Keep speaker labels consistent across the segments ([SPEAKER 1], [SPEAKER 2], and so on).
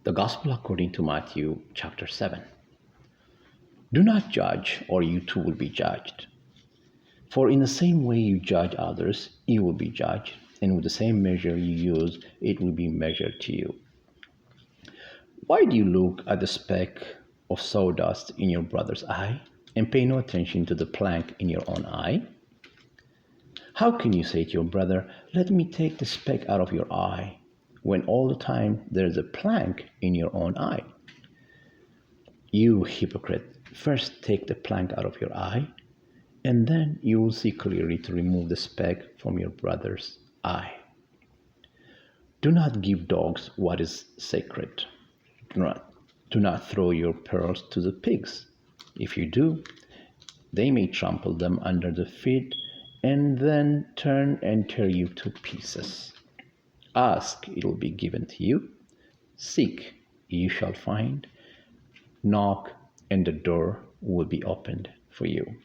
[SPEAKER 1] The Gospel according to Matthew chapter 7. Do not judge, or you too will be judged. For in the same way you judge others, you will be judged, and with the same measure you use, it will be measured to you. Why do you look at the speck of sawdust in your brother's eye, and pay no attention to the plank in your own eye? How can you say to your brother, "Let me take the speck out of your eye," when all the time there is a plank in your own eye? You hypocrite, first take the plank out of your eye, and then you will see clearly to remove the speck from your brother's eye. Do not give dogs what is sacred. Do not throw your pearls to the pigs. If you do, they may trample them under the feet and then turn and tear you to pieces. Ask, it will be given to you. Seek, you shall find. Knock, and the door will be opened for you.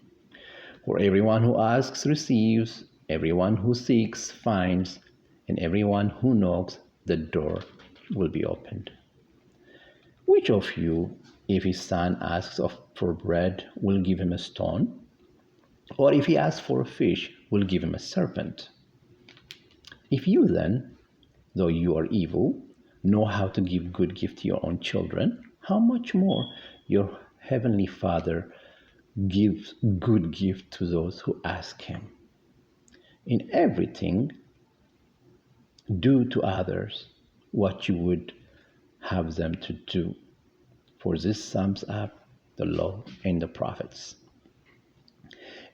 [SPEAKER 1] For everyone who asks receives, everyone who seeks finds, and everyone who knocks, the door will be opened. Which of you, if his son asks for bread, will give him a stone? Or if he asks for a fish, will give him a serpent? If you then, though you are evil, know how to give good gift to your own children, how much more your heavenly Father gives good gift to those who ask him. In everything, do to others what you would have them to do, for this sums up the law and the prophets.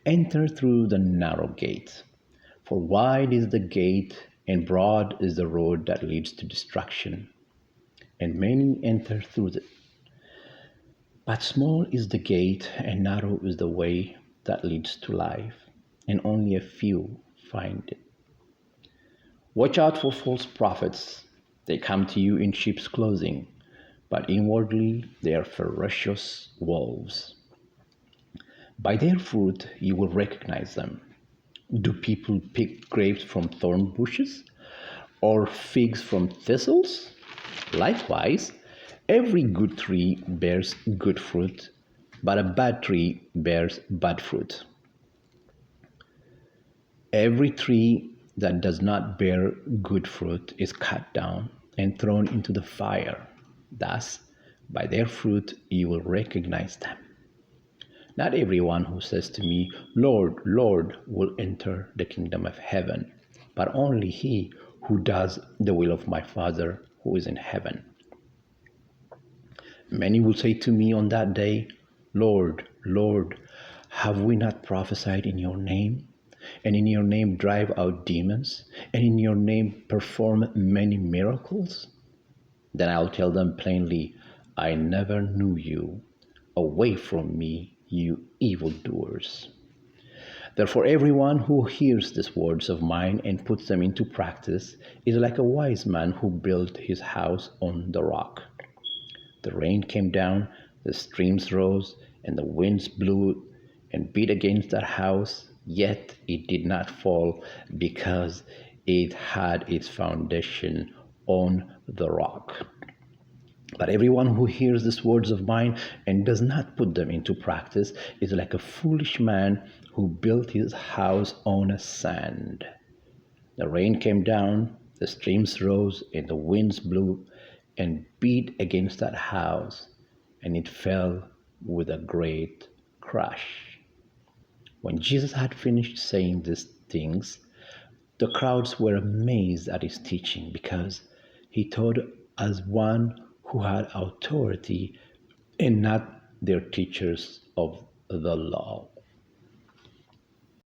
[SPEAKER 1] Enter through the narrow gate, for wide is the gate and broad is the road that leads to destruction, and many enter through it. But small is the gate and narrow is the way that leads to life, and only a few find it. Watch out for false prophets. They come to you in sheep's clothing, but inwardly they are ferocious wolves. By their fruit you will recognize them. Do people pick grapes from thorn bushes, or figs from thistles? Likewise, every good tree bears good fruit, but a bad tree bears bad fruit. Every tree that does not bear good fruit is cut down and thrown into the fire. Thus, by their fruit you will recognize them. Not everyone who says to me, "Lord, Lord," will enter the kingdom of heaven, but only he who does the will of my Father who is in heaven. Many will say to me on that day, "Lord, Lord, have we not prophesied in your name, and in your name drive out demons, and in your name perform many miracles?" Then I'll tell them plainly, "I never knew you. Away from me, you evildoers." Therefore, everyone who hears these words of mine and puts them into practice is like a wise man who built his house on the rock. The rain came down, the streams rose, and the winds blew and beat against that house, yet it did not fall because it had its foundation on the rock. But everyone who hears these words of mine and does not put them into practice is like a foolish man who built his house on a sand. The rain came down, the streams rose, and the winds blew and beat against that house, and it fell with a great crash. When Jesus had finished saying these things, the crowds were amazed at his teaching, because he taught as one who had authority and not their teachers of the law.